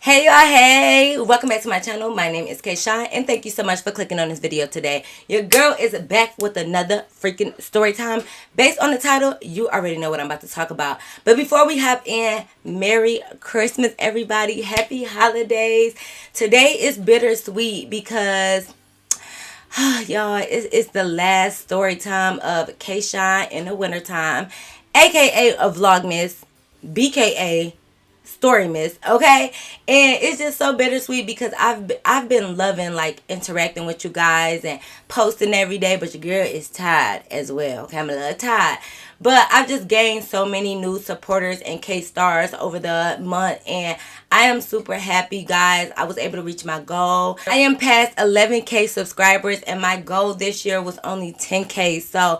Hey y'all, hey! Welcome back to my channel. My name is Kayshawn and thank you so much for clicking on this video today. Your girl is back with another freaking story time. Based on the title, you already know what I'm about to talk about. But before we hop in, Merry Christmas everybody. Happy holidays. Today is bittersweet because y'all, it's the last story time of Kayshawn in the wintertime, aka a vlogmas, BKA Storymas, okay? And it's just so bittersweet because I've been loving like interacting with you guys and posting every day, but your girl is tired as well. Okay, I'm a little tired. But I've just gained so many new supporters and K-stars over the month, and I am super happy, guys. I was able to reach my goal. I am past 11K subscribers, and my goal this year was only 10K. So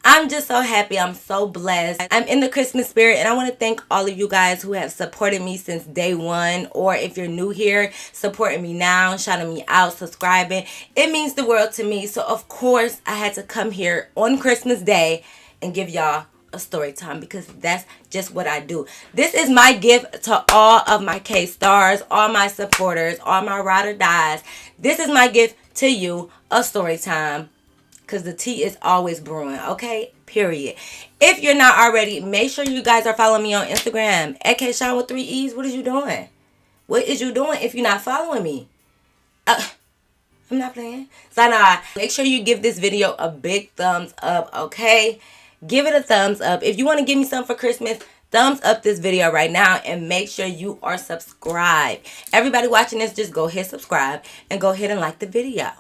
I'm just so happy. I'm so blessed. I'm in the Christmas spirit, and I want to thank all of you guys who have supported me since day one, or if you're new here, supporting me now, shouting me out, subscribing. It means the world to me. So of course I had to come here on Christmas Day and give y'all a story time because that's just what I do. This is my gift to all of my K-stars, all my supporters, all my ride or dies. This is my gift to you, a story time. Because the tea is always brewing, okay? Period. If you're not already, make sure you guys are following me on Instagram. At Kayshawn with 3 E's. What is you doing? What is you doing if you're not following me? I'm not playing. So now, make sure you give this video a big thumbs up, okay? Give it a thumbs up. If you want to give me something for Christmas, thumbs up this video right now and make sure you are subscribed. Everybody watching this, just go hit subscribe and go ahead and like the video.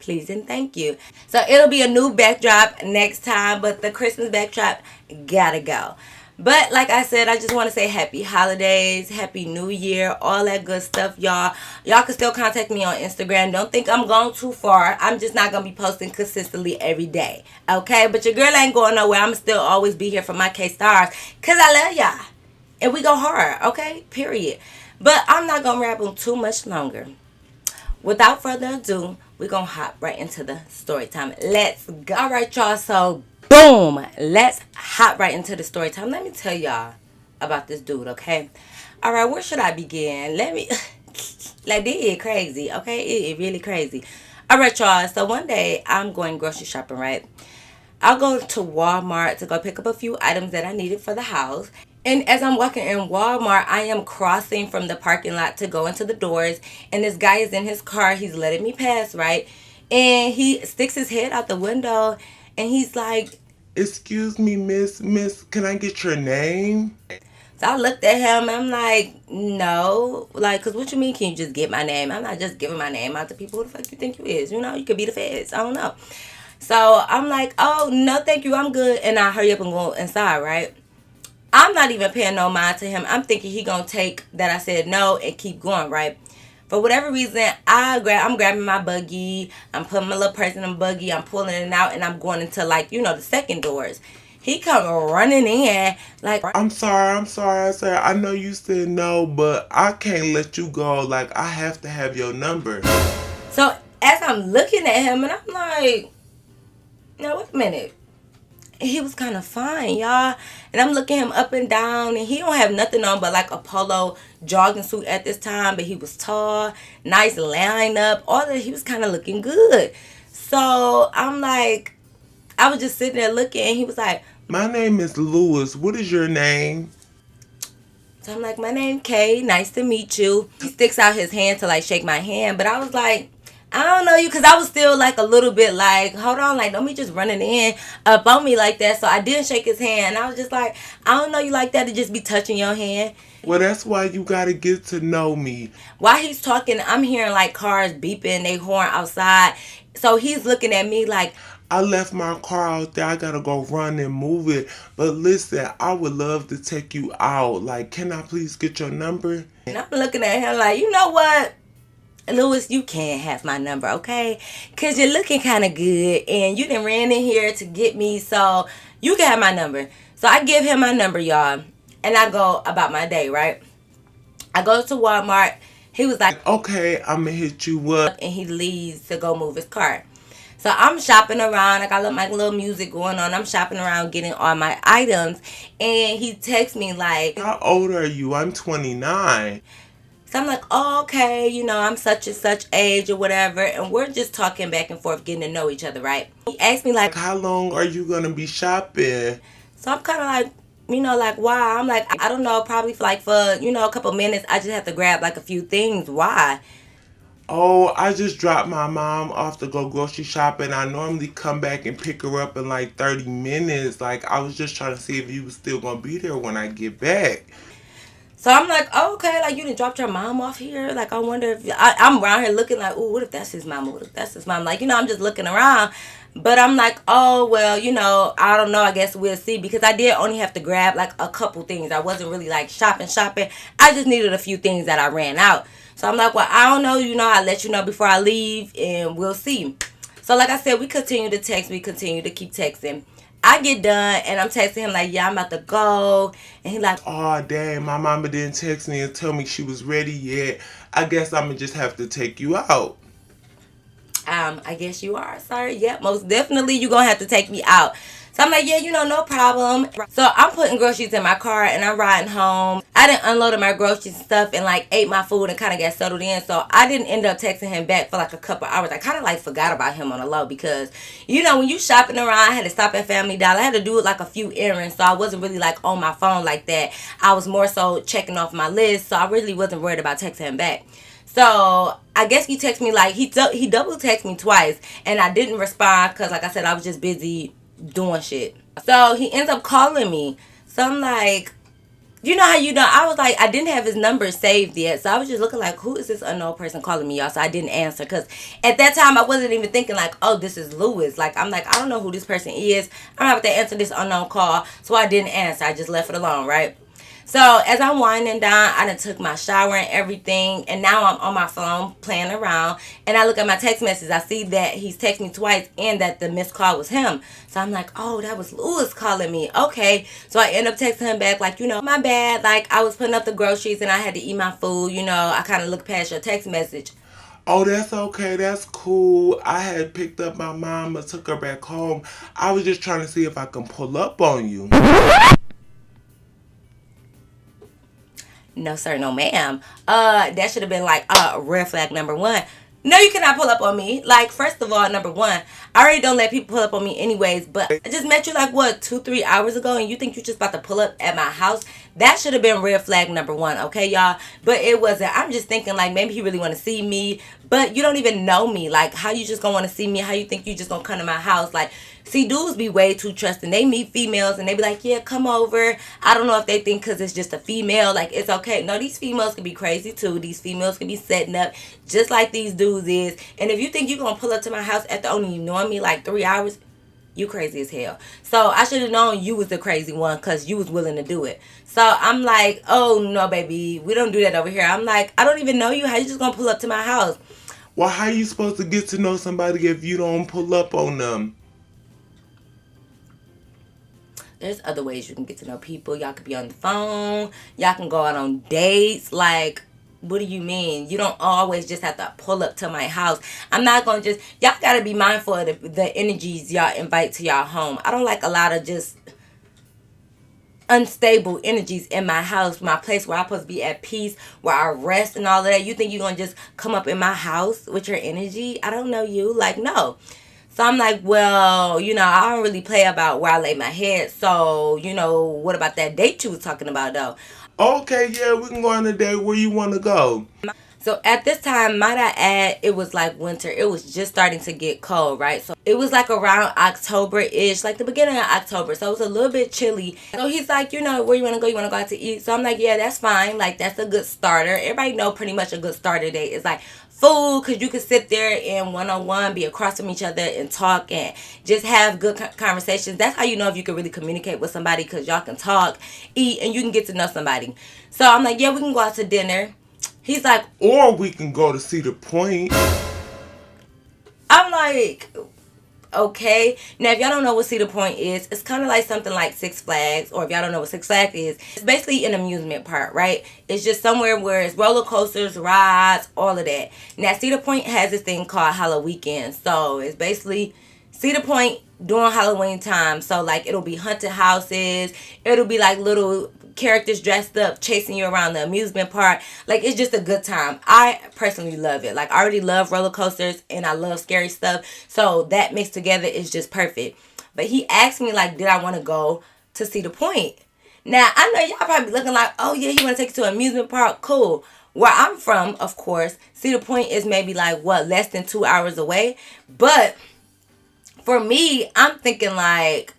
Please and thank you. So it'll be a new backdrop next time, but the Christmas backdrop gotta go. But like I said, I just want to say happy holidays, happy new year, all that good stuff, y'all. Y'all can still contact me on Instagram. Don't think I'm going too far. I'm just not going to be posting consistently every day. Okay? But your girl ain't going nowhere. I'm still always be here for my K-stars because I love y'all. And we go hard. Okay? Period. But I'm not going to ramble too much longer. Without further ado, we're going to hop right into the story time. Let's go. All right, y'all. So, boom. Let's hop right into the story time. Let me tell y'all about this dude, okay? All right, where should I begin? Let me... like, this is crazy, okay? It is really crazy. All right, y'all. So, one day, I'm going grocery shopping, right? I'll go to Walmart to go pick up a few items that I needed for the house. And as I'm walking in Walmart, I am crossing from the parking lot to go into the doors. And this guy is in his car. He's letting me pass, right? And he sticks his head out the window. And he's like, "Excuse me, miss, can I get your name?" So I looked at him. I'm like, no. Like, because what you mean, can you just get my name? I'm not just giving my name out to people. Who the fuck you think you is? You know, you could be the feds. I don't know. So I'm like, oh, no, thank you. I'm good. And I hurry up and go inside, right? I'm not even paying no mind to him. I'm thinking he gonna take that I said no and keep going, right? For whatever reason, I'm grabbing my buggy. I'm putting my little purse in the buggy. I'm pulling it out, and I'm going into, like, you know, the second doors. He come running in, like, I'm sorry. I said, I know you said no, but I can't let you go. Like, I have to have your number. So as I'm looking at him, and I'm like, now wait a minute. He was kind of fine, y'all. And I'm looking him up and down, and he don't have nothing on but like a polo jogging suit at this time. But he was tall, nice lineup, all that. He was kind of looking good. So I'm like, I was just sitting there looking, and he was like, "My name is Lewis. What is your name?" So I'm like, my name Kay. Nice to meet you. He sticks out his hand to like shake my hand, but I was like, I don't know you, because I was still like a little bit like, hold on, like, don't be just running in up on me like that. So I didn't shake his hand. I was just like, I don't know you like that to just be touching your hand. Well, that's why you gotta get to know me. While he's talking, I'm hearing like cars beeping they horn outside. So he's looking at me like, I left my car out there. I gotta go run and move it. But listen, I would love to take you out. Like, can I please get your number? and I'm looking at him like, you know what? Lewis, you can't have my number, okay? Because you're looking kind of good, and you done ran in here to get me, so you can have my number. So I give him my number, y'all, and I go about my day, right? I go to Walmart. He was like, "Okay, I'm gonna hit you up." and he leaves to go move his car. So I'm shopping around. I got my little music going on. I'm shopping around getting all my items, and he texts me like, "How old are you?" "I'm 29. So I'm like, oh, okay, you know, I'm such and such age or whatever. And we're just talking back and forth, getting to know each other, right? He asked me, like, how long are you gonna be shopping? so I'm kind of like, you know, like, why? I'm like, I don't know, probably for like, for, you know, a couple minutes. I just have to grab like a few things. Why? Oh, I just dropped my mom off to go grocery shopping. I normally come back and pick her up in like 30 minutes. Like, I was just trying to see if you was still gonna be there when I get back. So I'm like, oh, okay, like you done dropped your mom off here. Like I wonder if I'm around here looking like, oh, what if that's his mom? What if that's his mom? Like, you know, I'm just looking around. But I'm like, oh, well, you know, I don't know. I guess we'll see. Because I did only have to grab like a couple things. I wasn't really like shopping. I just needed a few things that I ran out. So I'm like, well, I don't know. You know, I'll let you know before I leave and we'll see. So like I said, we continue to text. We continue to keep texting. I get done and I'm texting him like, yeah, I'm about to go. And he like, Oh, dang, my mama didn't text me and tell me she was ready yet. I guess I'm gonna just have to take you out. I guess you are, sir. Yep, most definitely you gonna have to take me out. So I'm like, yeah, you know, no problem. So I'm putting groceries in my car and I'm riding home. I didn't unload my groceries and stuff and like ate my food and kind of got settled in. So I didn't end up texting him back for like a couple hours. I kind of like forgot about him on the low because, you know, when you shopping around, I had to stop at Family Dollar. I had to do like a few errands. So I wasn't really like on my phone like that. I was more so checking off my list. So I really wasn't worried about texting him back. So I guess he texted me like he double texted me twice, and I didn't respond because, like I said, I was just busy doing shit. So he ends up calling me. So I'm like, you know how you know? I was like, I didn't have his number saved yet, so I was just looking like, who is this unknown person calling me, y'all? So I didn't answer because at that time I wasn't even thinking like, oh, this is Lewis. Like I'm like, I don't know who this person is. I'm not about to answer this unknown call, so I didn't answer. I just left it alone, right? So as I'm winding down, I done took my shower and everything, and now I'm on my phone playing around, and I look at my text messages. I see that he's texted me twice and that the missed call was him. So I'm like, oh, that was Lewis calling me. Okay. So I end up texting him back like, you know, my bad. Like I was putting up the groceries and I had to eat my food. You know, I kind of looked past your text message. Oh, that's okay. That's cool. I had picked up my mama, took her back home. I was just trying to see if I can pull up on you. No, sir, no, ma'am. That should have been like red flag number one. No, you cannot pull up on me. Like, first of all, number one, I already don't let people pull up on me anyways. But I just met you like what 2-3 hours ago, and you think you just about to pull up at my house? That should have been red flag number one, okay, y'all? But it wasn't. I'm just thinking like maybe he really want to see me, but you don't even know me. Like, how you just gonna want to see me? How you think you just gonna come to my house? Like, see, dudes be way too trusting. They meet females and they be like, yeah, come over. I don't know if they think because it's just a female, like it's okay. No, these females can be crazy too. These females can be setting up just like these dudes is. And if you think you're gonna pull up to my house after only knowing me like 3 hours, you crazy as hell. So I should have known you was the crazy one because you was willing to do it. So I'm like, oh no, baby, we don't do that over here. I'm like, I don't even know you. How you just gonna pull up to my house? Well, how you supposed to get to know somebody if you don't pull up on them? There's other ways you can get to know people. Y'all could be on the phone. Y'all can go out on dates. Like, what do you mean? You don't always just have to pull up to my house. I'm not going to just... Y'all got to be mindful of the energies y'all invite to y'all home. I don't like a lot of just unstable energies in my house, my place where I'm supposed to be at peace, where I rest and all of that. You think you're going to just come up in my house with your energy? I don't know you. Like, no. So I'm like, well, you know, I don't really play about where I lay my head. So, you know, what about that date you was talking about, though? Okay, yeah, we can go on a date. Where you want to go? So at this time, might I add, it was like winter. It was just starting to get cold, right? So it was like around October-ish, like the beginning of October. So it was a little bit chilly. So he's like, you know, where you want to go? You want to go out to eat? So I'm like, yeah, that's fine. Like, that's a good starter. Everybody know pretty much a good starter date is like food, because you could sit there and one-on-one be across from each other and talk and just have good conversations. That's how you know if you can really communicate with somebody, because y'all can talk, eat, and you can get to know somebody. So I'm like, yeah, we can go out to dinner. He's like, or we can go to Cedar Point. I'm like, okay. Now, if y'all don't know what Cedar Point is, it's kind of like something like Six Flags, or if y'all don't know what Six Flags is, it's basically an amusement park, right? It's just somewhere where it's roller coasters, rides, all of that. Now, Cedar Point has this thing called Halloween. So it's basically Cedar Point during Halloween time. So like it'll be haunted houses, it'll be like little characters dressed up chasing you around the amusement park. Like, it's just a good time. I personally love it. Like, I already love roller coasters and I love scary stuff. So that mixed together is just perfect. But he asked me, like, did I want to go to Cedar Point? Now, I know y'all probably looking like, oh yeah, you want to take it to an amusement park? Cool. Where I'm from, of course, Cedar Point is maybe like, what, less than 2 hours away? But for me, I'm thinking like,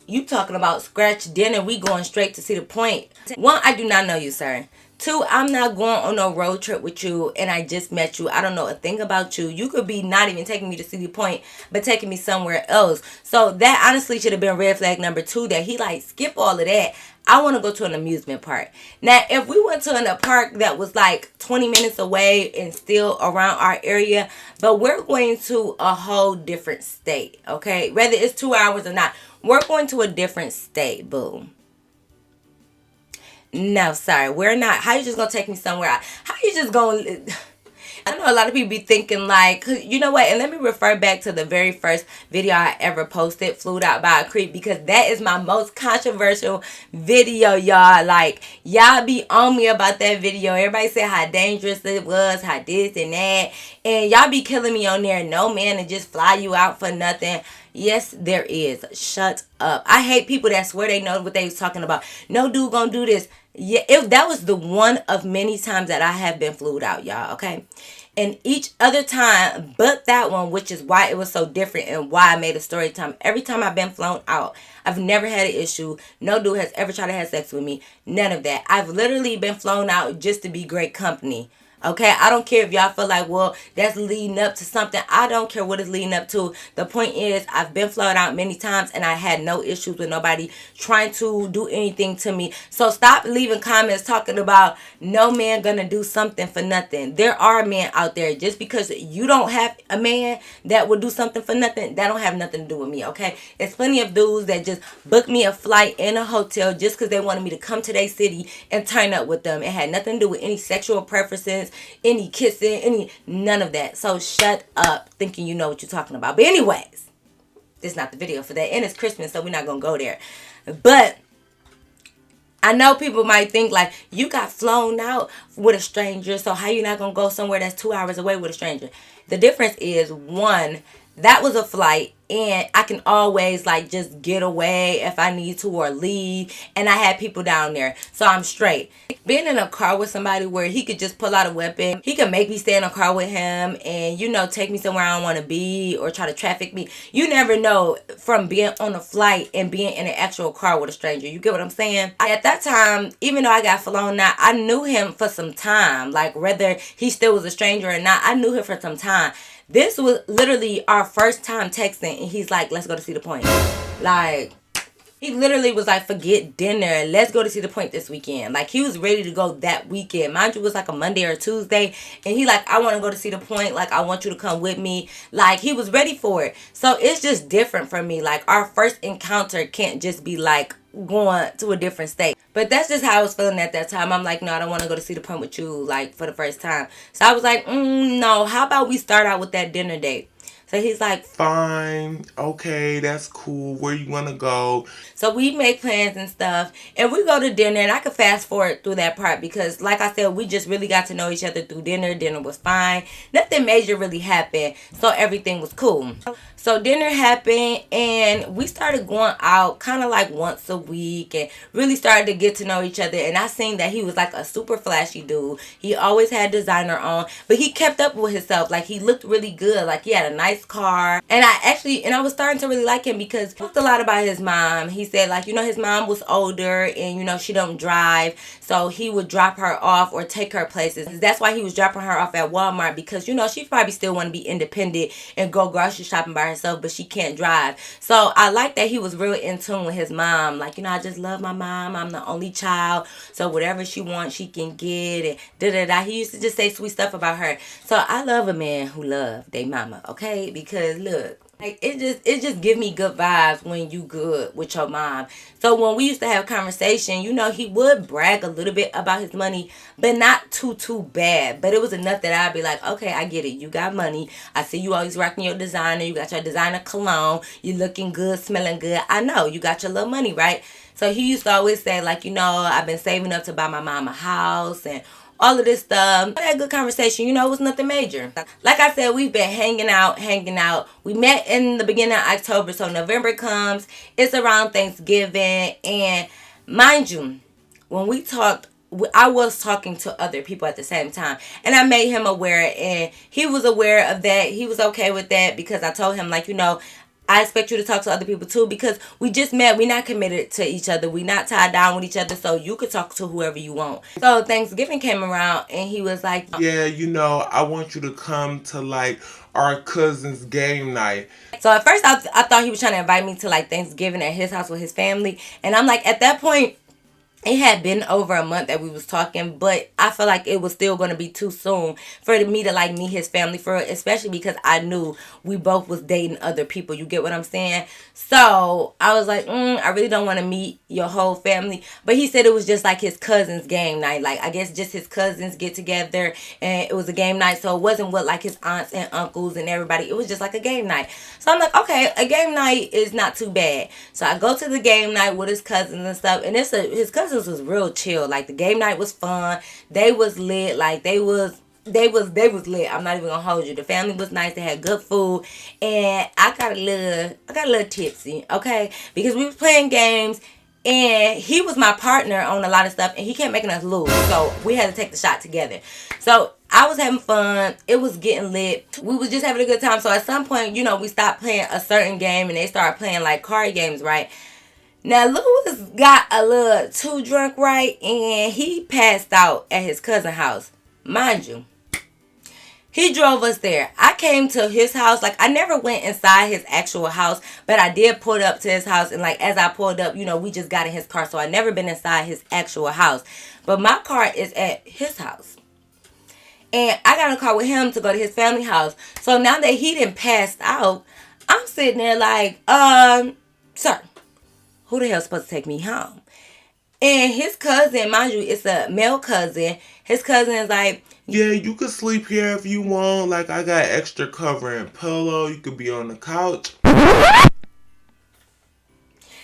you talking about scratch dinner, we going straight to Cedar Point. One, I do not know you, sir. Two, I'm not going on no road trip with you and I just met you. I don't know a thing about you. You could be not even taking me to Cedar Point, but taking me somewhere else. So that honestly should have been red flag number 2, that he like, skip all of that. I want to go to an amusement park. Now, if we went to a park that was like 20 minutes away and still around our area, but we're going to a whole different state, okay? Whether it's 2 hours or not, we're going to a different state, boo. No, sorry, we're not. How you just gonna take me somewhere? How you just gonna... I know a lot of people be thinking like, you know what, and let me refer back to the very first video I ever posted, Flued Out by a Creep, because that is my most controversial video, y'all. Like, y'all be on me about that video. Everybody said how dangerous it was, how this and that, and y'all be killing me on there. No man to just fly you out for nothing. Yes, there is. Shut up. I hate people that swear they know what they was talking about. No dude gonna do this. Yeah, if that was the one of many times that I have been flued out, y'all, okay? And each other time but that one, which is why it was so different and why I made a story time. Every time I've been flown out, I've never had an issue. No dude has ever tried to have sex with me. None of that. I've literally been flown out just to be great company. Okay, I don't care if y'all feel like, well, that's leading up to something. I don't care what it's leading up to. The point is, I've been flown out many times and I had no issues with nobody trying to do anything to me. So stop leaving comments talking about no man gonna do something for nothing. There are men out there. Just because you don't have a man that will do something for nothing, that don't have nothing to do with me, okay? There's plenty of dudes that just book me a flight in a hotel just because they wanted me to come to their city and turn up with them. It had nothing to do with any sexual preferences, any kissing, none of that. So shut up thinking you know what you're talking about. But anyways, this is not the video for that. And it's Christmas, so we're not going to go there. But I know people might think like, you got flown out with a stranger, so how you not going to go somewhere that's 2 hours away with a stranger? The difference is, one, that was a flight and I can always like just get away if I need to or leave, and I had people down there, so I'm straight. Being in a car with somebody where he could just pull out a weapon, he could make me stay in a car with him and, you know, take me somewhere I don't want to be or try to traffic me. You never know from being on a flight and being in an actual car with a stranger. You get what I'm saying? At that time, even though I got flown out, I knew him for some time. Like, whether he still was a stranger or not, I knew him for some time. This was literally our first time texting, and he's like, let's go to Cedar Point. Like, he literally was like, forget dinner, let's go to Cedar Point this weekend. Like, he was ready to go that weekend. Mind you, it was like a Monday or Tuesday, and he like, I want to go to Cedar Point. Like, I want you to come with me. Like, he was ready for it. So it's just different for me. Like, our first encounter can't just be like going to a different state. But that's just how I was feeling at that time. I'm like, no, I don't want to go to Cedar Point with you, like, for the first time. So I was like, no, how about we start out with that dinner date? So he's like, fine, okay, that's cool. Where you want to go? So we make plans and stuff, and we go to dinner, and I could fast forward through that part because, like I said, we just really got to know each other through dinner. Dinner was fine. Nothing major really happened, so everything was cool. So dinner happened, and we started going out kind of like once a week and really started to get to know each other. And I seen that he was like a super flashy dude. He always had designer on, but he kept up with himself. Like, he looked really good. Like, he had a nice car. And I was starting to really like him because he talked a lot about his mom. He said, like, you know, his mom was older and, you know, she don't drive. So he would drop her off or take her places. That's why he was dropping her off at Walmart, because, you know, she probably still want to be independent and go grocery shopping by herself, but she can't drive. So I like that he was real in tune with his mom. Like, you know, I just love my mom. I'm the only child, so whatever she wants, she can get, and da-da-da. He used to just say sweet stuff about her. So I love a man who love their mama, okay? Because, look, Like it just give me good vibes when you good with your mom. So when we used to have conversation, you know, he would brag a little bit about his money, but not too bad. But it was enough that I'd be like, okay, I get it. You got money. I see you always rocking your designer. You got your designer cologne. You looking good, smelling good. I know you got your little money, right? So he used to always say, like, you know, I've been saving up to buy my mom a house and all of this stuff. We had a good conversation. You know, it was nothing major. Like I said, we've been hanging out. We met in the beginning of October, so November comes. It's around Thanksgiving. And mind you, when we talked, I was talking to other people at the same time. And I made him aware, and he was aware of that. He was okay with that because I told him, like, you know, I expect you to talk to other people too because we just met. We're not committed to each other. We're not tied down with each other. So you could talk to whoever you want. So Thanksgiving came around and he was like, yeah, you know, I want you to come to like our cousin's game night. So at first I thought he was trying to invite me to like Thanksgiving at his house with his family. And I'm like, at that point, it had been over a month that we was talking, but I felt like it was still going to be too soon for me to like meet his family, for especially because I knew we both was dating other people. You get what I'm saying? So I was like, I really don't want to meet your whole family. But he said it was just like his cousin's game night. Like, I guess just his cousins get together and it was a game night. So it wasn't with like his aunts and uncles and everybody. It was just like a game night. So I'm like, okay, a game night is not too bad. So I go to the game night with his cousins and stuff. And his cousins was real chill. Like, the game night was fun. They was lit. Like, they was lit. I'm not even gonna hold you. The family was nice. They had good food, and I got a little tipsy, okay, because we was playing games, and he was my partner on a lot of stuff, and he kept making us lose, so we had to take the shot together. So I was having fun. It was getting lit. We was just having a good time. So at some point, you know, we stopped playing a certain game, and they started playing like card games, right? Now, Lewis got a little too drunk, right? And he passed out at his cousin's house. Mind you, he drove us there. I came to his house. Like, I never went inside his actual house, but I did pull up to his house. And, like, as I pulled up, you know, we just got in his car. So I never been inside his actual house. But my car is at his house. And I got in a car with him to go to his family house. So now that he done passed out, I'm sitting there like, sir, who the hell's supposed to take me home? And his cousin, mind you, it's a male cousin. His cousin is like, yeah, you could sleep here if you want. Like, I got extra cover and pillow. You could be on the couch.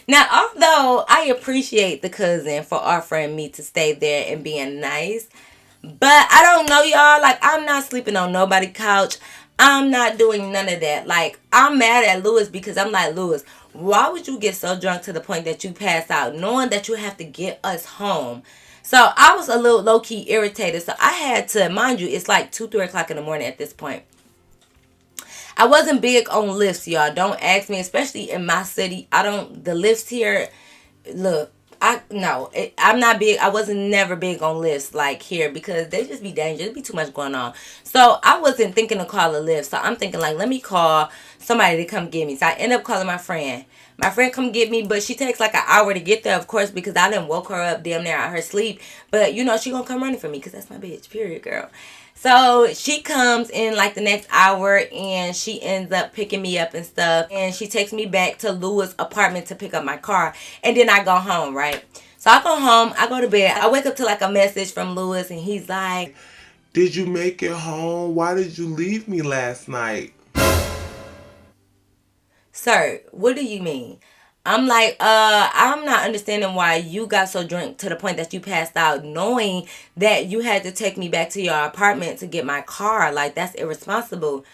Now, although I appreciate the cousin for offering me to stay there and being nice, but I don't know, y'all. Like, I'm not sleeping on nobody's couch. I'm not doing none of that. Like, I'm mad at Lewis because I'm like, Lewis, why would you get so drunk to the point that you pass out knowing that you have to get us home? So I was a little low-key irritated. So I had to, mind you, it's like 2, 3 o'clock in the morning at this point. I wasn't big on lifts, y'all. Don't ask me, especially in my city. The lifts here, look, I'm not big. I wasn't never big on lifts like here because they just be dangerous. There be too much going on. So I wasn't thinking to call a lift. So I'm thinking like, let me call somebody to come get me. So I end up calling my friend. My friend come get me, but she takes like an hour to get there, of course, because I done woke her up damn near out her sleep. But you know, she gonna come running for me because that's my bitch, period, girl. So she comes in like the next hour and she ends up picking me up and stuff. And she takes me back to Lewis' apartment to pick up my car. And then I go home, right? So I go home, I go to bed. I wake up to like a message from Lewis and he's like, did you make it home? Why did you leave me last night? Sir, what do you mean? I'm like, I'm not understanding why you got so drunk to the point that you passed out knowing that you had to take me back to your apartment to get my car. Like, that's irresponsible.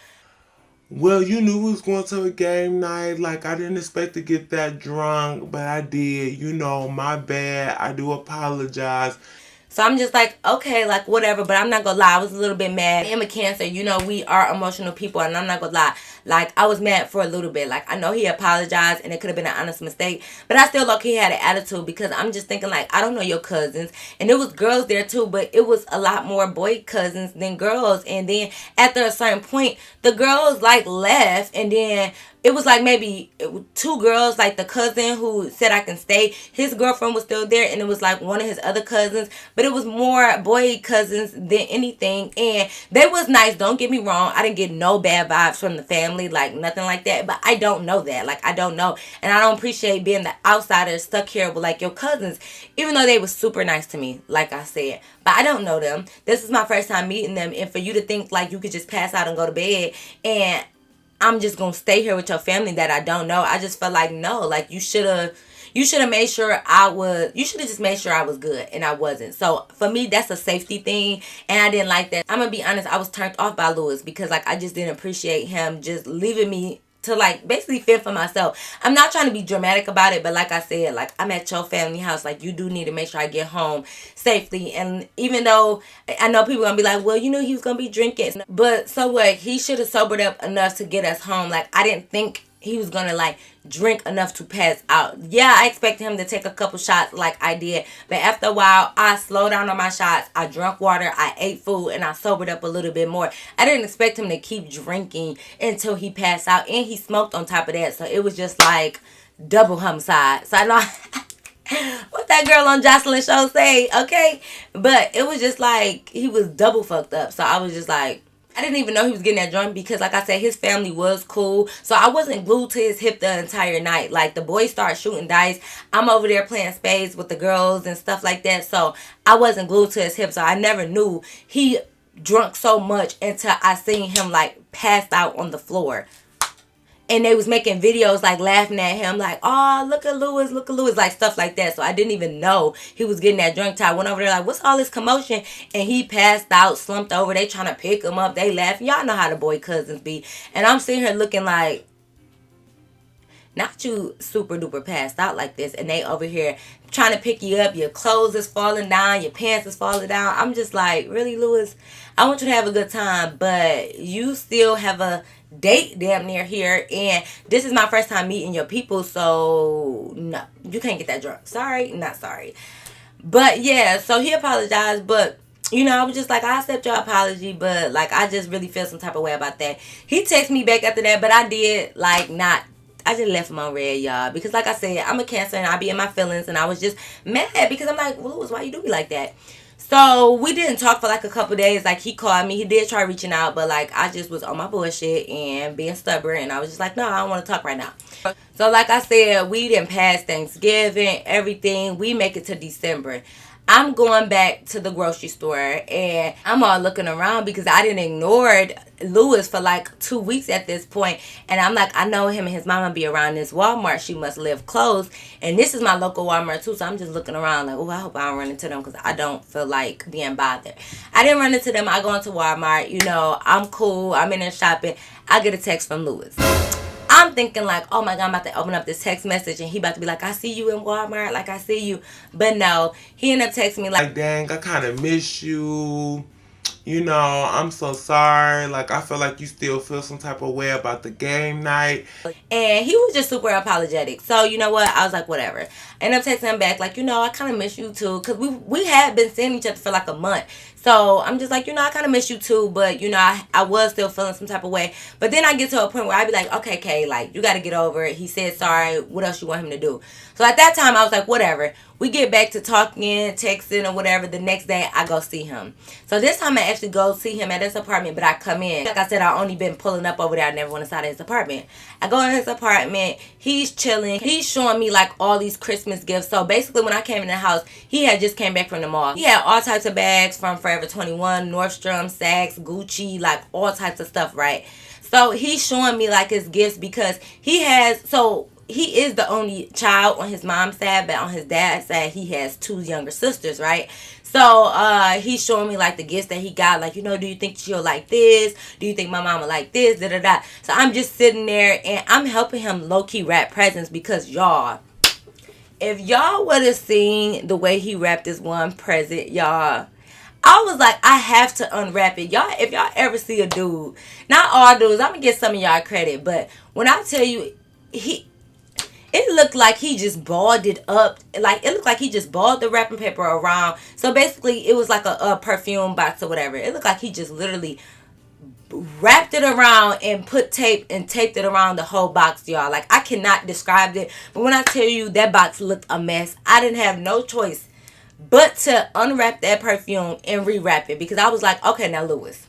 Well, you knew we was going to a game night. Like, I didn't expect to get that drunk, but I did. You know, my bad. I do apologize. So I'm just like, okay, like whatever, but I'm not gonna lie, I was a little bit mad. I am a Cancer, you know, we are emotional people, and I'm not gonna lie, like I was mad for a little bit. Like, I know he apologized and it could have been an honest mistake, but I still low-key had an attitude because I'm just thinking like, I don't know your cousins, and it was girls there too, but it was a lot more boy cousins than girls. And then after a certain point, the girls like left, and then it was like maybe two girls, like the cousin who said I can stay, his girlfriend was still there, and it was like one of his other cousins, but it was more boy cousins than anything, and they was nice, don't get me wrong. I didn't get no bad vibes from the family, like nothing like that, but I don't know that, like I don't know, and I don't appreciate being the outsider stuck here with like your cousins, even though they was super nice to me, like I said, but I don't know them. This is my first time meeting them, and for you to think like you could just pass out and go to bed and I'm just gonna stay here with your family that I don't know. I just felt like no, like you should have made sure you should have just made sure I was good, and I wasn't. So for me, that's a safety thing, and I didn't like that. I'm gonna be honest, I was turned off by Lewis because like I just didn't appreciate him just leaving me to like basically fend for myself. I'm not trying to be dramatic about it, but like I said, like I'm at your family house, like you do need to make sure I get home safely. And even though I know people gonna be like, well, you know, he was gonna be drinking, but so what, he should have sobered up enough to get us home. Like I didn't think he was gonna like drink enough to pass out. Yeah, I expected him to take a couple shots like I did, but after a while I slowed down on my shots, I drank water, I ate food, and I sobered up a little bit more. I didn't expect him to keep drinking until he passed out, and he smoked on top of that, so it was just like double homicide. So I know what that girl on Jocelyn's show say, okay, but it was just like he was double fucked up. So I was just like, I didn't even know he was getting that drunk because, like I said, his family was cool. So I wasn't glued to his hip the entire night. Like, the boys start shooting dice. I'm over there playing spades with the girls and stuff like that. So I wasn't glued to his hip. So I never knew he drunk so much until I seen him, like, passed out on the floor. And they was making videos like laughing at him like, oh, look at Lewis, like stuff like that. So I didn't even know he was getting that drunk. I went over there like, what's all this commotion? And he passed out, slumped over. They trying to pick him up. They laughing. Y'all know how the boy cousins be. And I'm sitting here looking like, not you super duper passed out like this, and they over here trying to pick you up. Your clothes is falling down, your pants is falling down. I'm just like, really, Lewis? I want you to have a good time, but you still have a date damn near here, and this is my first time meeting your people, so no, you can't get that drunk. Sorry, not sorry. But yeah, so he apologized, but you know, I was just like, I accept your apology, but like I just really feel some type of way about that. He texted me back after that, but I did like not, I just left him on red, y'all, because like I said, I'm a Cancer and I be in my feelings, and I was just mad because I'm like, well, Lewis, why you do me like that? So we didn't talk for like a couple days. Like he called me, he did try reaching out, but like I just was on my bullshit and being stubborn, and I was just like, no, I don't want to talk right now. So like I said, we didn't pass Thanksgiving, everything. We make it to December. I'm going back to the grocery store, and I'm all looking around because I didn't ignore Lewis for like 2 weeks at this point. And I'm like, I know him and his mama be around this Walmart. She must live close. And this is my local Walmart too. So I'm just looking around like, oh, I hope I don't run into them because I don't feel like being bothered. I didn't run into them. I go into Walmart. You know, I'm cool. I'm in there shopping. I get a text from Lewis. I'm thinking like, oh my God, I'm about to open up this text message and he about to be like, I see you in Walmart, like I see you. But no, he ended up texting me like, dang, I kind of miss you. You know, I'm so sorry. Like, I feel like you still feel some type of way about the game night. And he was just super apologetic. So, you know what? I was like, whatever. I ended up texting him back, like, you know, I kind of miss you too. Because we had been seeing each other for like a month. So, I'm just like, you know, I kind of miss you too. But, you know, I was still feeling some type of way. But then I get to a point where I be like, okay, Kay, like, you got to get over it. He said sorry. What else you want him to do? So, at that time, I was like, whatever. We get back to talking, texting, or whatever. The next day, I go see him. So, this time, I actually go see him at his apartment. But I come in. Like I said, I only been pulling up over there. I never went inside of his apartment. I go in his apartment. He's chilling. He's showing me, like, all these Christmas gifts. So, basically, when I came in the house, he had just came back from the mall. He had all types of bags from Forever 21, Nordstrom, Saks, Gucci, like, all types of stuff, right? So, he's showing me, like, his gifts because he has... So, he is the only child on his mom's side, but on his dad's side, he has 2 younger sisters, right? So, he's showing me, like, the gifts that he got. Like, you know, do you think she'll like this? Do you think my mama like this? Da-da-da. So, I'm just sitting there, and I'm helping him low-key wrap presents because, y'all, if y'all would have seen the way he wrapped this one present, y'all, I was like, I have to unwrap it. Y'all, if y'all ever see a dude, not all dudes, I'm going to give some of y'all credit, but when I tell you, it looked like he just balled it up. Like, it looked like he just balled the wrapping paper around. So, basically, it was like a perfume box or whatever. It looked like he just literally wrapped it around and put tape and taped it around the whole box, y'all. Like, I cannot describe it, but when I tell you that box looked a mess, I didn't have no choice but to unwrap that perfume and rewrap it, because I was like, okay, now Lewis,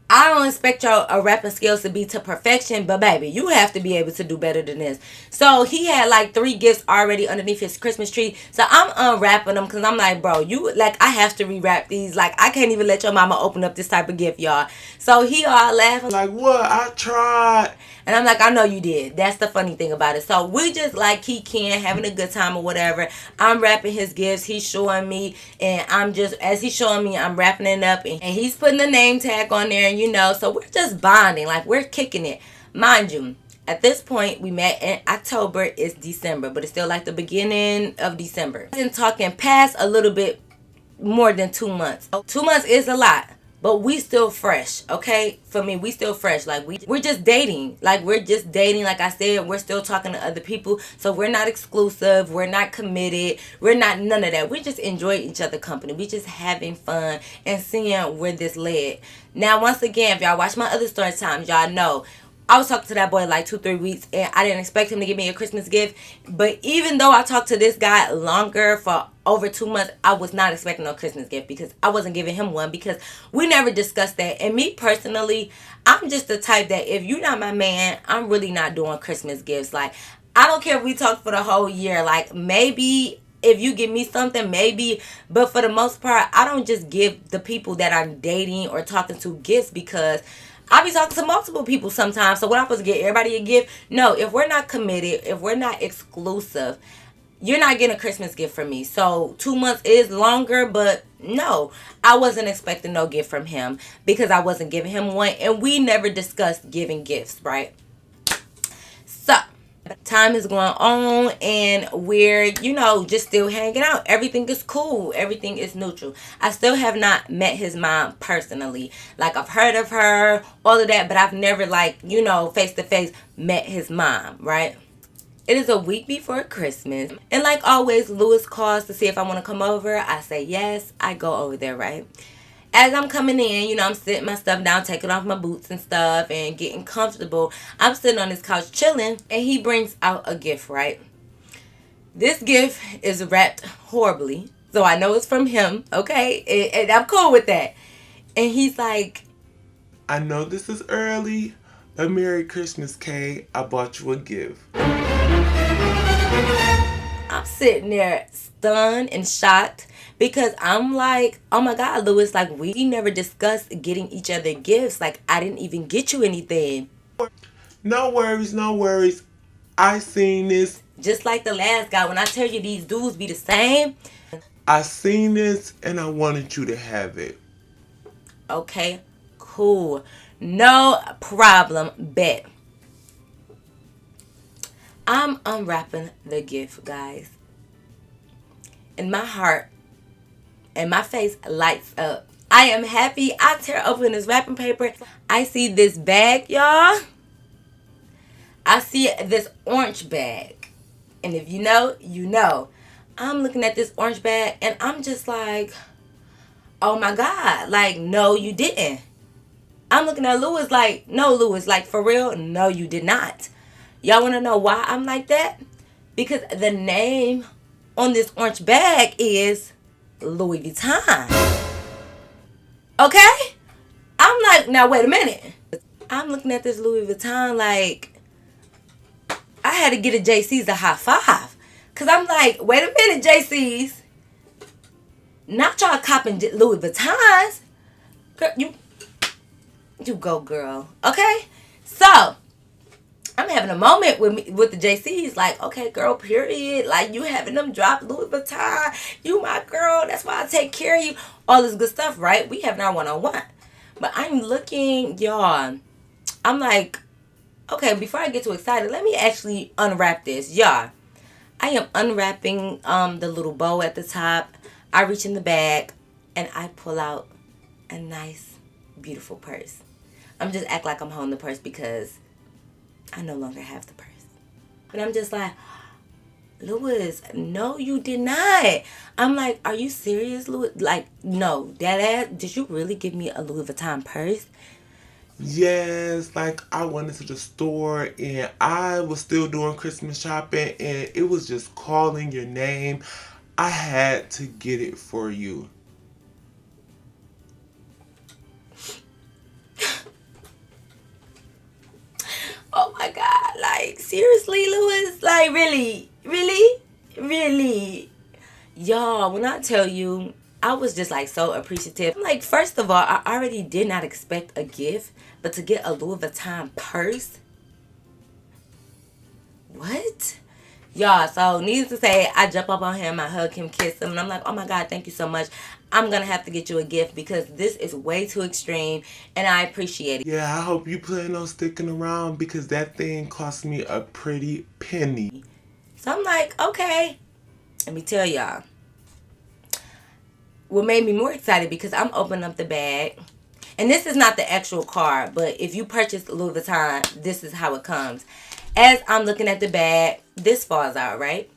I don't expect your rapping skills to be to perfection, but baby, you have to be able to do better than this. So he had like 3 gifts already underneath his Christmas tree. So I'm unwrapping them because I'm like, bro, I have to rewrap these. Like, I can't even let your mama open up this type of gift, y'all. So he all laughing like, what? I tried. And I'm like, I know you did. That's the funny thing about it. So we just like kicking, having a good time or whatever. I'm wrapping his gifts. He's showing me. And I'm just, as he's showing me, I'm wrapping it up. And he's putting the name tag on there. And so we're just bonding. Like, we're kicking it. Mind you, at this point, we met in October. It's December. But it's still like the beginning of December. I've been talking past a little bit more than 2 months. 2 months is a lot. But we still fresh, okay? For me, we still fresh. Like, we're just dating. Like, we're just dating. Like I said, we're still talking to other people. So, we're not exclusive. We're not committed. We're not none of that. We just enjoy each other company. We just having fun and seeing where this led. Now, once again, if y'all watch my other story times, y'all know I was talking to that boy like 2-3 weeks, and I didn't expect him to give me a Christmas gift. But even though I talked to this guy longer, for over 2 months, I was not expecting no Christmas gift, because I wasn't giving him one, because we never discussed that. And me personally, I'm just the type that if you're not my man, I'm really not doing Christmas gifts. Like, I don't care if we talk for the whole year. Like, maybe if you give me something, maybe. But for the most part, I don't just give the people that I'm dating or talking to gifts, because I be talking to multiple people sometimes. So what I'm supposed to get everybody a gift? No, if we're not committed, if we're not exclusive, you're not getting a Christmas gift from me. So 2 months is longer, but no, I wasn't expecting no gift from him, because I wasn't giving him one. And we never discussed giving gifts, right? So time is going on, and we're, just still hanging out. Everything is cool. Everything is neutral. I still have not met his mom personally. Like, I've heard of her, all of that, but I've never, face to face met his mom, right? It is a week before Christmas. And like always, Lewis calls to see if I want to come over. I say yes. I go over there, right? As I'm coming in, I'm sitting my stuff down, taking off my boots and stuff and getting comfortable. I'm sitting on this couch chilling, and he brings out a gift, right? This gift is wrapped horribly, so I know it's from him, okay? And I'm cool with that. And he's like, I know this is early, but Merry Christmas, Kay. I bought you a gift. I'm sitting there stunned and shocked, because I'm like, oh my God, Lewis, like, we never discussed getting each other gifts. Like, I didn't even get you anything. No worries, no worries. I seen this. Just like the last guy, when I tell you these dudes be the same. I seen this and I wanted you to have it. Okay, cool. No problem, bet. I'm unwrapping the gift, guys. And my heart and my face lights up. I am happy. I tear open this wrapping paper. I see this bag, y'all. I see this orange bag. And if you know, you know. I'm looking at this orange bag, and I'm just like, oh my God. Like, no, you didn't. I'm looking at Lewis like, no, Lewis, like, for real? No, you did not. Y'all want to know why I'm like that? Because the name on this orange bag is Louis Vuitton. Okay? I'm like, now wait a minute. I'm looking at this Louis Vuitton like, I had to get a JC's a high five. Because I'm like, wait a minute, JC's. Not y'all copping Louis Vuittons. Girl, you go, girl. Okay? So, I'm having a moment with the JC's, like, okay, girl, period. Like, you having them drop Louis Vuitton. You my girl. That's why I take care of you. All this good stuff, right? We having our one-on-one. But I'm looking, y'all. I'm like, okay, before I get too excited, let me actually unwrap this. Y'all, I am unwrapping the little bow at the top. I reach in the bag, and I pull out a nice, beautiful purse. I'm just act like I'm holding the purse because I no longer have the purse. But I'm just like, Louis, no, you did not. I'm like, are you serious, Louis? Like, no, that ass, did you really give me a Louis Vuitton purse? Yes, like I went into the store and I was still doing Christmas shopping and it was just calling your name. I had to get it for you. Oh my God, like, seriously, Louis? Like, really? Really? Really? Y'all, when I tell you, I was just like so appreciative. Like, first of all, I already did not expect a gift, but to get a Louis Vuitton purse, what? Y'all, so needless to say, I jump up on him, I hug him, kiss him, and I'm like, oh my God, thank you so much. I'm gonna have to get you a gift because this is way too extreme and I appreciate it. Yeah, I hope you plan on sticking around because that thing cost me a pretty penny. So I'm like, okay. Let me tell y'all. What made me more excited because I'm opening up the bag. And this is not the actual card, but if you purchase Louis Vuitton, this is how it comes. As I'm looking at the bag, this falls out, right?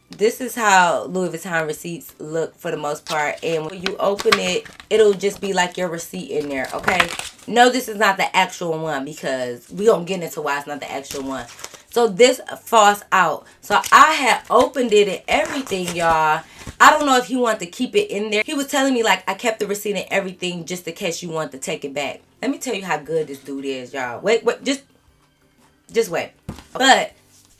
This is how Louis Vuitton receipts look for the most part. And when you open it, it'll just be like your receipt in there, okay? No, this is not the actual one because we don't get into why it's not the actual one. So this falls out. So I had opened it and everything, y'all. I don't know if he wanted to keep it in there. He was telling me like I kept the receipt and everything just in case you want to take it back. Let me tell you how good this dude is, y'all. Wait, just wait. But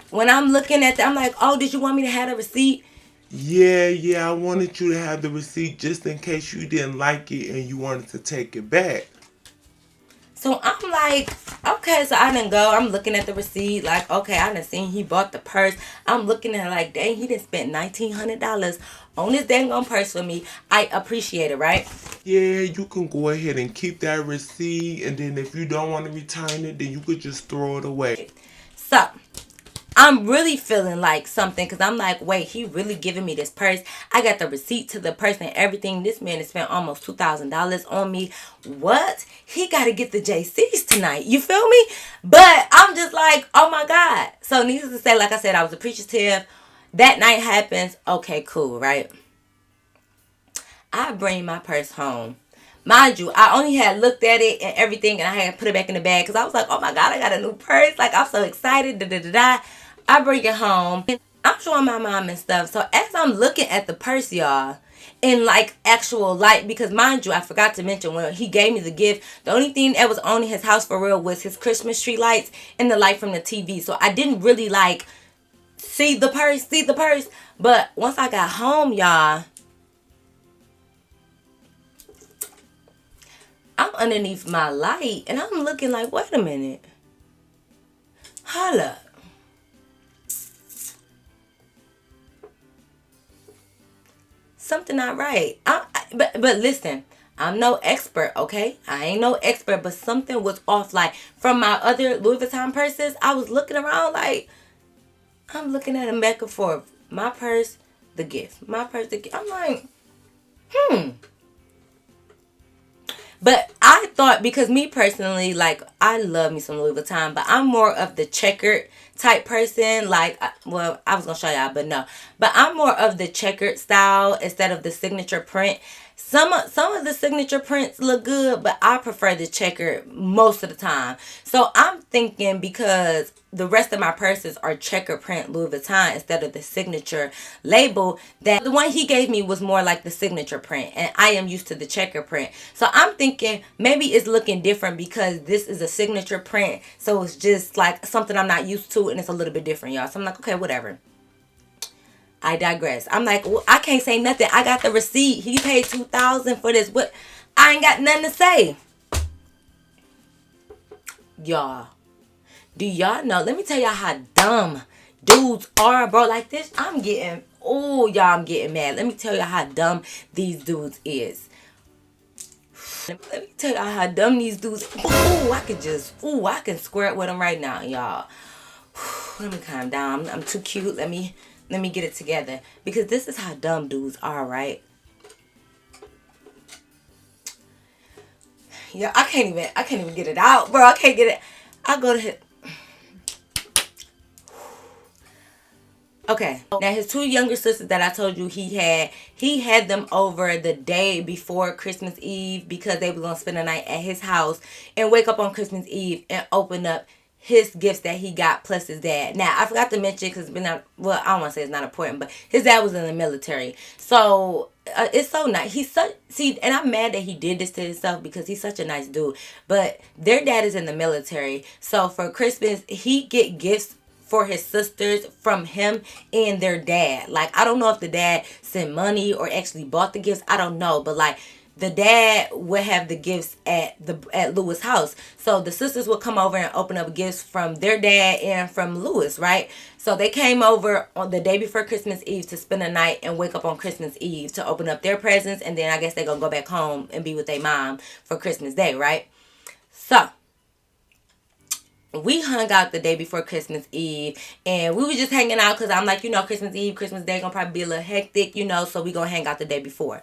when I'm looking at that, I'm like, oh, did you want me to have a receipt? Yeah, I wanted you to have the receipt just in case you didn't like it and you wanted to take it back. So I'm like, okay, so I didn't go. I'm looking at the receipt, like, okay, I done seen he bought the purse. I'm looking at it like, dang, he done spent $1,900 on this dang on purse for me. I appreciate it, right? Yeah, you can go ahead and keep that receipt and then if you don't want to return it, then you could just throw it away. So I'm really feeling like something because I'm like, wait, he really giving me this purse. I got the receipt to the purse and everything. This man has spent almost $2,000 on me. What? He got to get the JCs tonight. You feel me? But I'm just like, oh my God. So needless to say, like I said, I was appreciative. That night happens. Okay, cool, right? I bring my purse home. Mind you, I only had looked at it and everything and I had put it back in the bag because I was like, oh my God, I got a new purse. Like, I'm so excited. Da, da, da, da. I bring it home. I'm showing my mom and stuff. So as I'm looking at the purse, y'all, in like actual light, because mind you, I forgot to mention when he gave me the gift, the only thing that was on in his house for real was his Christmas tree lights and the light from the TV. So I didn't really like see the purse. But once I got home, y'all, I'm underneath my light and I'm looking like, wait a minute. Hold up. Something not right. But listen, I'm no expert, okay? I ain't no expert, but something was off. Like from my other Louis Vuitton purses, I was looking around like I'm looking at them back and forth. My purse, the gift. My purse, the gift. I'm like, But I thought, because me personally, like, I love me some Louis Vuitton, but I'm more of the checkered type person. Like, well, I was going to show y'all, but no. But I'm more of the checkered style instead of the signature print. Some of the signature prints look good, but I prefer the checker most of the time. So I'm thinking because the rest of my purses are checker print Louis Vuitton instead of the signature label, that the one he gave me was more like the signature print and I am used to the checker print. So I'm thinking maybe it's looking different because this is a signature print, so it's just like something I'm not used to and it's a little bit different, y'all. So I'm like, okay, whatever. I digress. I'm like, well, I can't say nothing. I got the receipt. He paid $2,000 for this. What? I ain't got nothing to say. Y'all, do y'all know? Let me tell y'all how dumb dudes are, bro. Like this, I'm getting, oh, y'all, I'm getting mad. Let me tell y'all how dumb these dudes is. Let me tell y'all how dumb these dudes. I can square it with them right now, y'all. Let me calm down. I'm too cute. Let me get it together. Because this is how dumb dudes are, right? Yeah, I can't even get it out, bro. I can't get it. I go to hit. Okay, now his two younger sisters that I told you he had them over the day before Christmas Eve because they were going to spend the night at his house and wake up on Christmas Eve and open up his gifts that he got plus his dad. Now, I forgot to mention because it's been not, well, I don't want to say it's not important, but his dad was in the military. So, it's so nice. He's such, see, and I'm mad that he did this to himself because he's such a nice dude. But their dad is in the military. So, for Christmas, he get gifts for his sisters from him and their dad. Like, I don't know if the dad sent money or actually bought the gifts. I don't know. But like, the dad would have the gifts at Louis' house. So the sisters would come over and open up gifts from their dad and from Louis, right? So they came over on the day before Christmas Eve to spend the night and wake up on Christmas Eve to open up their presents, and then I guess they're gonna go back home and be with their mom for Christmas Day, right? So we hung out the day before Christmas Eve, and we were just hanging out because I'm like, Christmas Eve, Christmas Day gonna probably be a little hectic, so we gonna hang out the day before.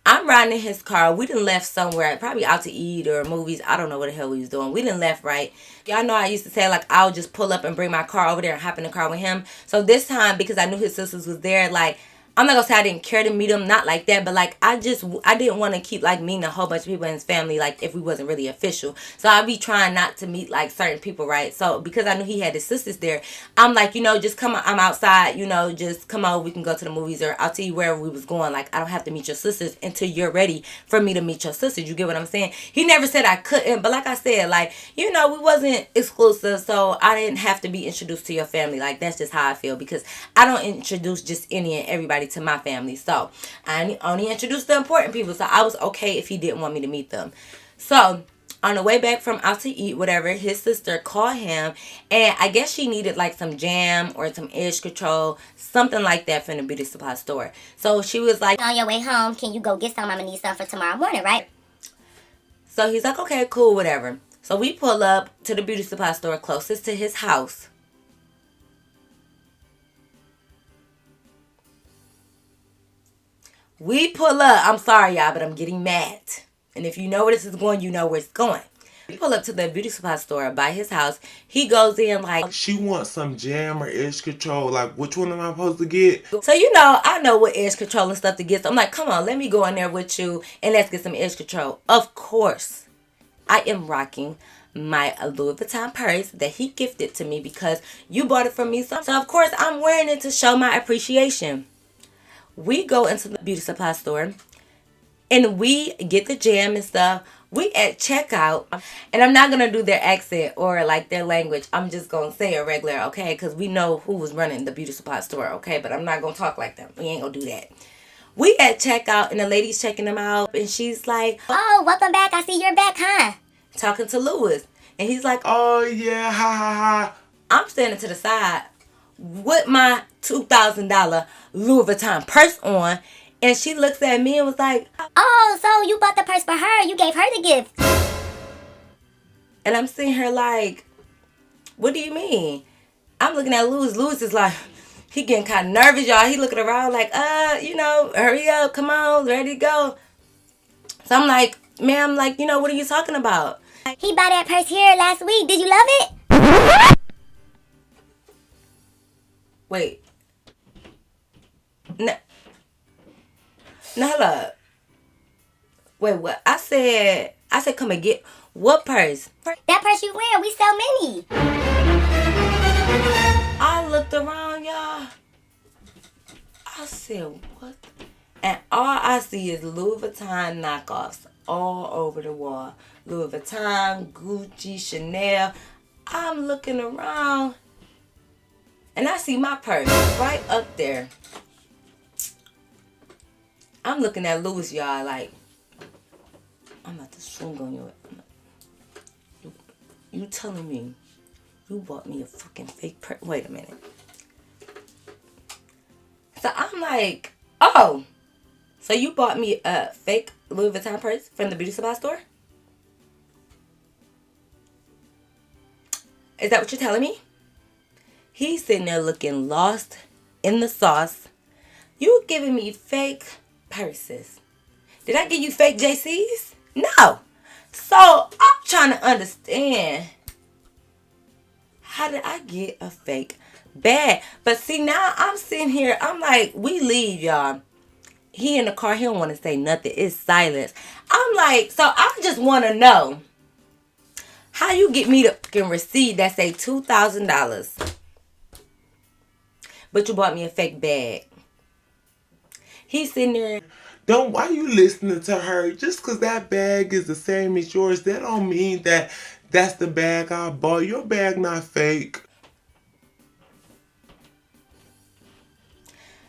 I'm riding in his car. We done left somewhere, probably out to eat or movies. I don't know what the hell we was doing. We done left, right? Y'all know I used to say, like, I'll just pull up and bring my car over there and hop in the car with him. So this time, because I knew his sisters was there, like, I'm not gonna say I didn't care to meet him, not like that, but like I didn't want to keep like meeting a whole bunch of people in his family, like if we wasn't really official. So I'd be trying not to meet like certain people, right? So because I knew he had his sisters there, I'm like, just come on, I'm outside, just come on, we can go to the movies, or I'll tell you wherever we was going. Like, I don't have to meet your sisters until you're ready for me to meet your sisters. You get what I'm saying? He never said I couldn't, but like I said, like, we wasn't exclusive, so I didn't have to be introduced to your family. Like, that's just how I feel, because I don't introduce just any and everybody to my family. So I only introduced the important people. So I was okay if he didn't want me to meet them. So on the way back from out to eat, whatever, his sister called him, and I guess she needed like some jam or some edge control, something like that, from the beauty supply store. So she was like, on your way home, can you go get some? I'm gonna need some for tomorrow morning, right? So he's like, okay, cool, whatever. So we pull up to the beauty supply store closest to his house. We pull up. I'm sorry, y'all, but I'm getting mad. And if you know where this is going, you know where it's going. We pull up to the beauty supply store by his house. He goes in like, She wants some jam or edge control. Like, which one am I supposed to get? so I know what edge control and stuff to get. So I'm like, come on, let me go in there with you and let's get some edge control. Of course, I am rocking my Louis Vuitton purse that he gifted to me because you bought it for me. So of course, I'm wearing it to show my appreciation. We go into the beauty supply store and we get the jam and stuff. We at checkout, and I'm not gonna do their accent or like their language. I'm just gonna say it regular, okay? Because we know who was running the beauty supply store, okay? But I'm not gonna talk like them. We ain't gonna do that. We at checkout, and the lady's checking them out, and she's like, Oh, welcome back. I see you're back, huh? talking to Louis, and he's like, Oh, yeah, ha, ha, ha. I'm standing to the side with my $2,000 Louis Vuitton purse on, and she looks at me and was like, Oh, so you bought the purse for her. You gave her the gift. and I'm seeing her like, what do you mean? I'm looking at Louis. Louis is like, he getting kind of nervous, y'all. He looking around like, hurry up, come on, ready to go. So I'm like, ma'am, like, what are you talking about? He bought that purse here last week. Did you love it? Wait. No, hold up. Wait, what? I said, come and get what purse? That purse you wear, we sell many. I looked around, y'all. I said, what? And all I see is Louis Vuitton knockoffs all over the wall. Louis Vuitton, Gucci, Chanel. I'm looking around, and I see my purse right up there. I'm looking at Louis, y'all, like, I'm about to swing on you. You telling me you bought me a fucking fake purse? Wait a minute. So I'm like, oh, so you bought me a fake Louis Vuitton purse from the beauty supply store? Is that what you're telling me? He's sitting there looking lost in the sauce. You giving me fake purses. Did I give you fake JCs? No. So I'm trying to understand How did I get a fake bag? But see, now I'm sitting here. I'm like, we leave, y'all. He in the car. He don't want to say nothing. It's silence. I'm like, so I just want to know how you get me the fucking receipt that say $2,000, but you bought me a fake bag. He's sitting there. Don't, why you listening to her? Just because that bag is the same as yours, that don't mean that that's the bag I bought. Your bag not fake.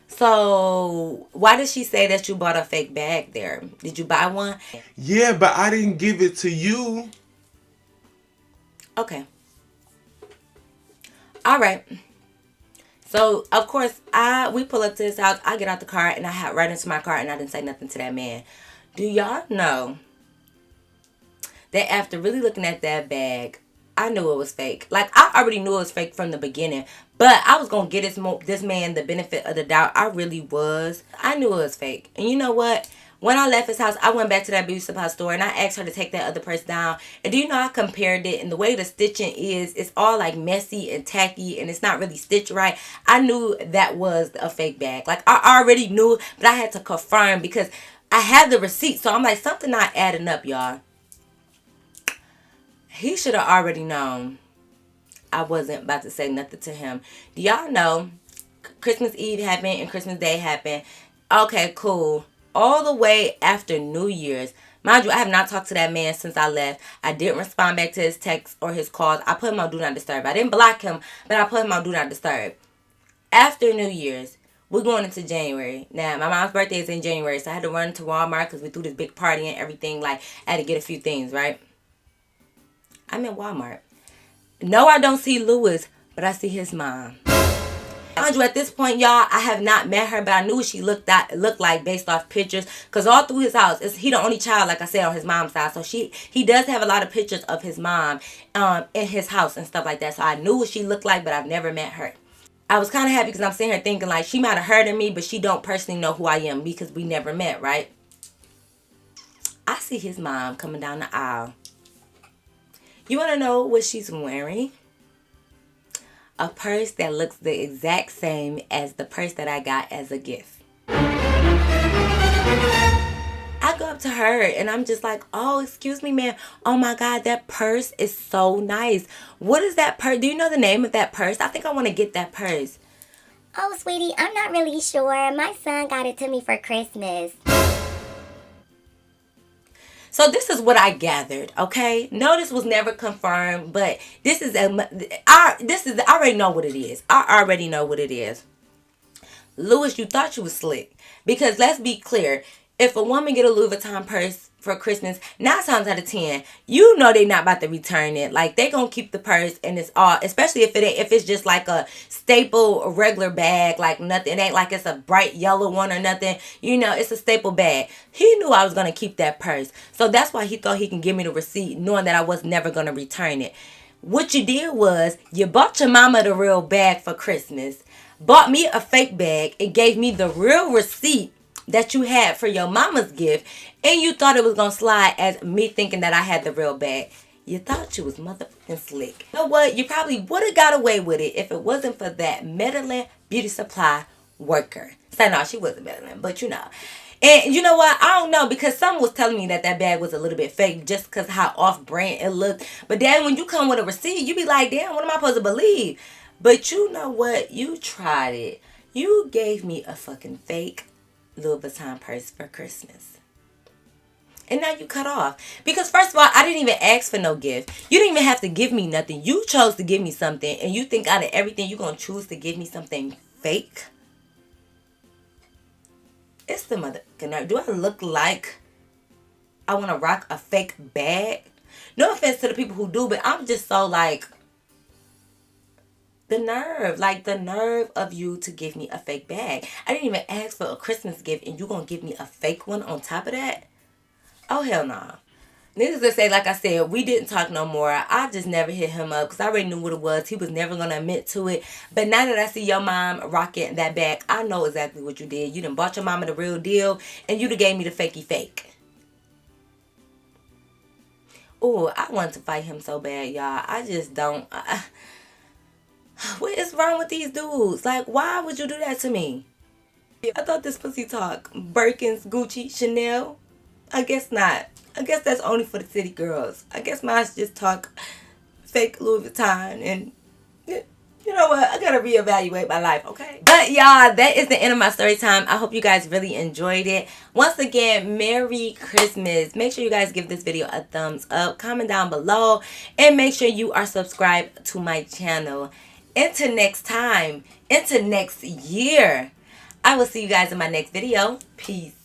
So why did she say that you bought a fake bag there? Did you buy one? Yeah, but I didn't give it to you. Okay. All right. So of course we pull up to his house. I get out the car and I hop right into my car and I didn't say nothing to that man. Do y'all know that after really looking at that bag, I knew it was fake. Like, I already knew it was fake from the beginning. But I was going to get this man the benefit of the doubt. I really was. I knew it was fake. And you know what? When I left his house, I went back to that beauty supply store and I asked her to take that other purse down. And do you know, I compared it, and the way the stitching is, it's all like messy and tacky and it's not really stitched right. I knew that was a fake bag. Like, I already knew, but I had to confirm because I had the receipt. So I'm like, something not adding up, y'all. He should have already known I wasn't about to say nothing to him. Do y'all know Christmas Eve happened and Christmas Day happened? Okay, cool. All the way after New Year's. Mind you, I have not talked to that man since I left. I didn't respond back to his texts or his calls. I put him on Do Not Disturb. I didn't block him, but I put him on Do Not Disturb. After New Year's, we're going into January. Now, my mom's birthday is in January, so I had to run to Walmart because we threw this big party and everything. Like, I had to get a few things, right? I'm in Walmart. No, I don't see Lewis, but I see his mom. Mind you, at this point, y'all, I have not met her, but I knew what she looked like based off pictures. Because all through his house, he the only child, like I said, on his mom's side. So he does have a lot of pictures of his mom in his house and stuff like that. So I knew what she looked like, but I've never met her. I was kind of happy because I'm sitting here thinking, like, she might have heard of me, but she don't personally know who I am because we never met, right? I see his mom coming down the aisle. You want to know what she's wearing? A purse that looks the exact same as the purse that I got as a gift. I go up to her and I'm just like, oh, excuse me, ma'am. Oh my God, that purse is so nice. What is that purse? Do you know the name of that purse? I think I want to get that purse. Oh, sweetie, I'm not really sure. My son got it to me for Christmas. So this is what I gathered, okay? No, this was never confirmed, but I already know what it is. I already know what it is. Louis, you thought you was slick. Because let's be clear, if a woman get a Louis Vuitton purse for Christmas, 9 times out of 10, you know they not about to return it. Like, they gonna keep the purse, and it's all, especially if it's just like a staple, a regular bag, like nothing. It ain't like it's a bright yellow one or nothing. You know, it's a staple bag. He knew I was gonna keep that purse, so that's why he thought he can give me the receipt, knowing that I was never gonna return it. What you did was you bought your mama the real bag for Christmas, bought me a fake bag, and gave me the real receipt that you had for your mama's gift, and you thought it was gonna slide as me thinking that I had the real bag. You thought you was motherfucking slick. You know what? You probably would have got away with it if it wasn't for that meddling beauty supply worker. So no, she wasn't meddling, but you know. And you know what? I don't know, because someone was telling me that bag was a little bit fake just because how off-brand it looked. But then when you come with a receipt, you be like, damn, what am I supposed to believe? But you know what? You tried it. You gave me a fucking fake Louis Vuitton purse for Christmas. And now you cut off. Because first of all, I didn't even ask for no gift. You didn't even have to give me nothing. You chose to give me something. And you think out of everything you're going to choose to give me something fake? It's the motherfucking nerve. Do I look like I want to rock a fake bag? No offense to the people who do, but I'm just so like, the nerve of you to give me a fake bag. I didn't even ask for a Christmas gift and you gonna give me a fake one on top of that? Oh, hell no. Nah. Needless to say, like I said, we didn't talk no more. I just never hit him up because I already knew what it was. He was never going to admit to it. But now that I see your mom rocking that bag, I know exactly what you did. You done bought your mama the real deal and you done gave me the fakey fake. Oh, I wanted to fight him so bad, y'all. I just don't. What is wrong with these dudes? Like, why would you do that to me? I thought this pussy talk. Birkins, Gucci, Chanel. I guess not. I guess that's only for the city girls. I guess mine's just talk fake Louis Vuitton and you know what? I gotta reevaluate my life, okay? But y'all, that is the end of my story time. I hope you guys really enjoyed it. Once again, Merry Christmas. Make sure you guys give this video a thumbs up. Comment down below. And make sure you are subscribed to my channel. Until next time. Into next year. I will see you guys in my next video. Peace.